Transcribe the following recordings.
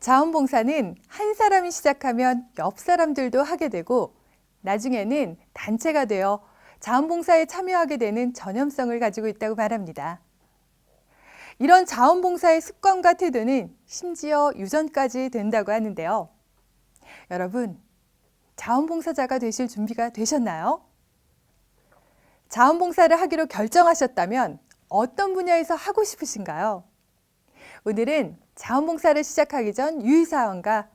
자원봉사는 한 사람이 시작하면 옆 사람들도 하게 되고 나중에는 단체가 되어 자원봉사에 참여하게 되는 전염성을 가지고 있다고 말합니다. 이런 자원봉사의 습관과 태도는 심지어 유전까지 된다고 하는데요. 여러분, 자원봉사자가 되실 준비가 되셨나요? 자원봉사를 하기로 결정하셨다면 어떤 분야에서 하고 싶으신가요? 오늘은 자원봉사를 시작하기 전 유의사항과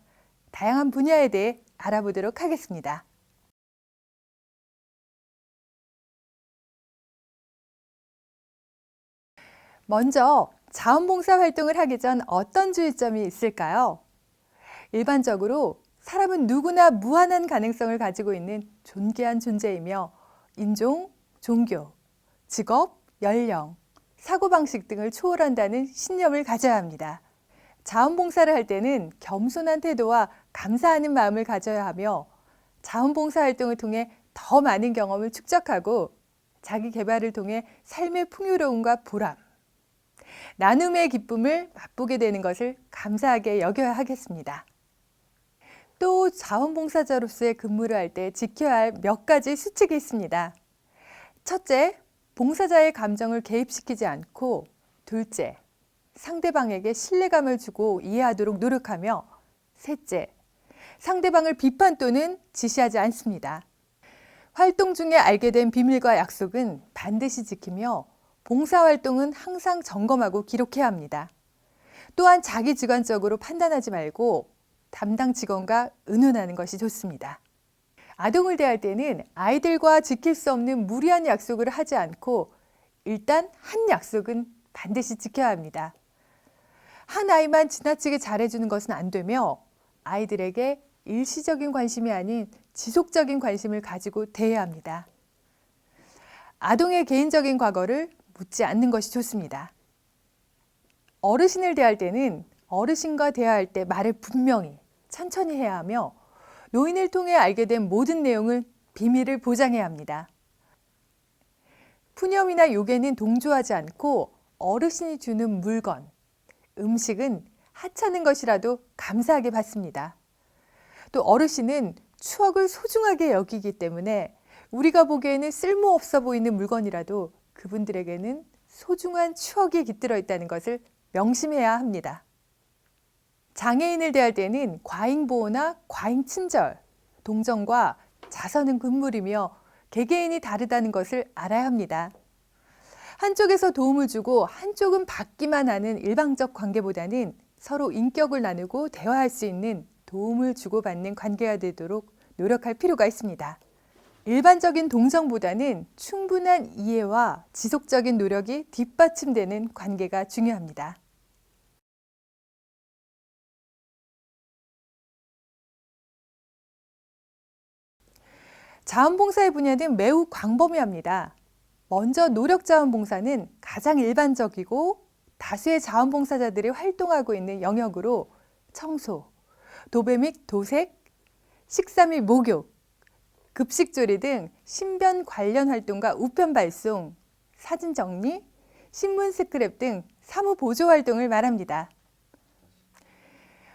다양한 분야에 대해 알아보도록 하겠습니다. 먼저 자원봉사 활동을 하기 전 어떤 주의점이 있을까요? 일반적으로 사람은 누구나 무한한 가능성을 가지고 있는 존귀한 존재이며 인종, 종교, 직업, 연령, 사고방식 등을 초월한다는 신념을 가져야 합니다. 자원봉사를 할 때는 겸손한 태도와 감사하는 마음을 가져야 하며 자원봉사 활동을 통해 더 많은 경험을 축적하고 자기 개발을 통해 삶의 풍요로움과 보람, 나눔의 기쁨을 맛보게 되는 것을 감사하게 여겨야 하겠습니다. 또 자원봉사자로서의 근무를 할 때 지켜야 할 몇 가지 수칙이 있습니다. 첫째, 봉사자의 감정을 개입시키지 않고, 둘째, 상대방에게 신뢰감을 주고 이해하도록 노력하며, 셋째, 상대방을 비판 또는 지시하지 않습니다. 활동 중에 알게 된 비밀과 약속은 반드시 지키며 봉사활동은 항상 점검하고 기록해야 합니다. 또한 자기 주관적으로 판단하지 말고 담당 직원과 의논하는 것이 좋습니다. 아동을 대할 때는 아이들과 지킬 수 없는 무리한 약속을 하지 않고 일단 한 약속은 반드시 지켜야 합니다. 한 아이만 지나치게 잘해주는 것은 안 되며 아이들에게 일시적인 관심이 아닌 지속적인 관심을 가지고 대해야 합니다. 아동의 개인적인 과거를 묻지 않는 것이 좋습니다. 어르신을 대할 때는 어르신과 대화할 때 말을 분명히, 천천히 해야 하며 노인을 통해 알게 된 모든 내용을 비밀을 보장해야 합니다. 푸념이나 요괴는 동조하지 않고 어르신이 주는 물건, 음식은 하찮은 것이라도 감사하게 받습니다. 또 어르신은 추억을 소중하게 여기기 때문에 우리가 보기에는 쓸모없어 보이는 물건이라도 그분들에게는 소중한 추억이 깃들어 있다는 것을 명심해야 합니다. 장애인을 대할 때는 과잉보호나 과잉친절, 동정과 자선은 금물이며 개개인이 다르다는 것을 알아야 합니다. 한쪽에서 도움을 주고 한쪽은 받기만 하는 일방적 관계보다는 서로 인격을 나누고 대화할 수 있는 도움을 주고받는 관계가 되도록 노력할 필요가 있습니다. 일반적인 동정보다는 충분한 이해와 지속적인 노력이 뒷받침되는 관계가 중요합니다. 자원봉사의 분야는 매우 광범위합니다. 먼저 노력자원봉사는 가장 일반적이고 다수의 자원봉사자들이 활동하고 있는 영역으로 청소, 도배 및 도색, 식사 및 목욕, 급식조리 등 신변 관련 활동과 우편 발송, 사진 정리, 신문 스크랩 등 사무 보조 활동을 말합니다.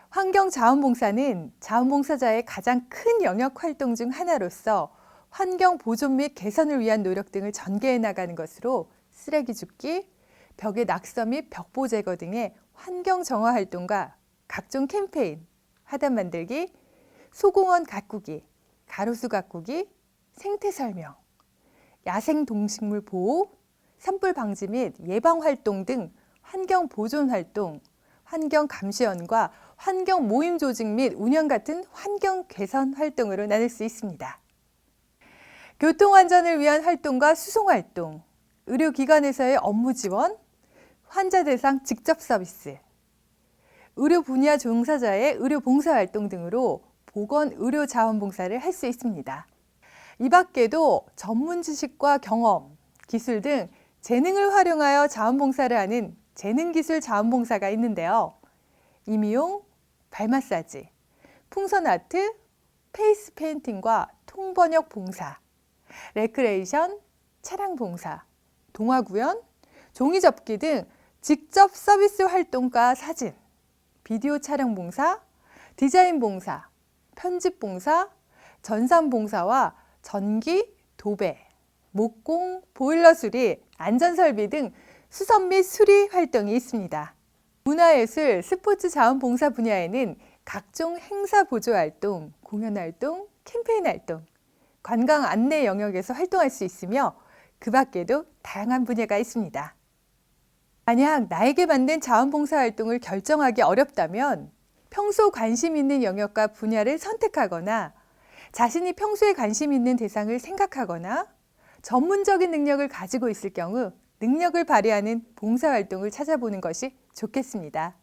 환경자원봉사는 자원봉사자의 가장 큰 영역 활동 중 하나로서 환경 보존 및 개선을 위한 노력 등을 전개해 나가는 것으로 쓰레기 줍기, 벽의 낙서 및 벽보 제거 등의 환경 정화 활동과 각종 캠페인, 화단 만들기, 소공원 가꾸기, 가로수 가꾸기, 생태 설명, 야생 동식물 보호, 산불 방지 및 예방 활동 등 환경 보존 활동, 환경 감시원과 환경 모임 조직 및 운영 같은 환경 개선 활동으로 나눌 수 있습니다. 교통안전을 위한 활동과 수송활동, 의료기관에서의 업무 지원, 환자 대상 직접 서비스, 의료 분야 종사자의 의료 봉사활동 등으로 보건의료자원봉사를 할 수 있습니다. 이 밖에도 전문 지식과 경험, 기술 등 재능을 활용하여 자원봉사를 하는 재능기술 자원봉사가 있는데요. 임의용, 발 마사지, 풍선 아트, 페이스 페인팅과 통번역 봉사, 레크레이션, 차량 봉사, 동화 구현, 종이 접기 등 직접 서비스 활동과 사진, 비디오 촬영 봉사, 디자인 봉사, 편집 봉사, 전산 봉사와 전기, 도배, 목공, 보일러 수리, 안전설비 등 수선 및 수리 활동이 있습니다. 문화예술, 스포츠 자원봉사 분야에는 각종 행사 보조 활동, 공연 활동, 캠페인 활동, 관광 안내 영역에서 활동할 수 있으며 그 밖에도 다양한 분야가 있습니다. 만약 나에게 맞는 자원봉사 활동을 결정하기 어렵다면 평소 관심 있는 영역과 분야를 선택하거나 자신이 평소에 관심 있는 대상을 생각하거나 전문적인 능력을 가지고 있을 경우 능력을 발휘하는 봉사활동을 찾아보는 것이 좋겠습니다.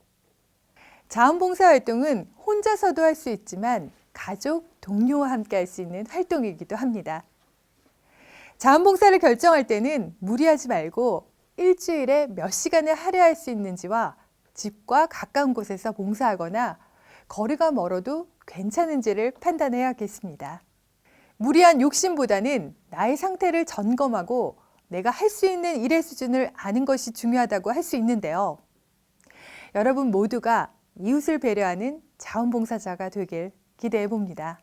자원봉사활동은 혼자서도 할 수 있지만 가족, 동료와 함께 할 수 있는 활동이기도 합니다. 자원봉사를 결정할 때는 무리하지 말고 일주일에 몇 시간을 할애할 수 있는지와 집과 가까운 곳에서 봉사하거나 거리가 멀어도 괜찮은지를 판단해야겠습니다. 무리한 욕심보다는 나의 상태를 점검하고 내가 할 수 있는 일의 수준을 아는 것이 중요하다고 할 수 있는데요. 여러분 모두가 이웃을 배려하는 자원봉사자가 되길 기대해 봅니다.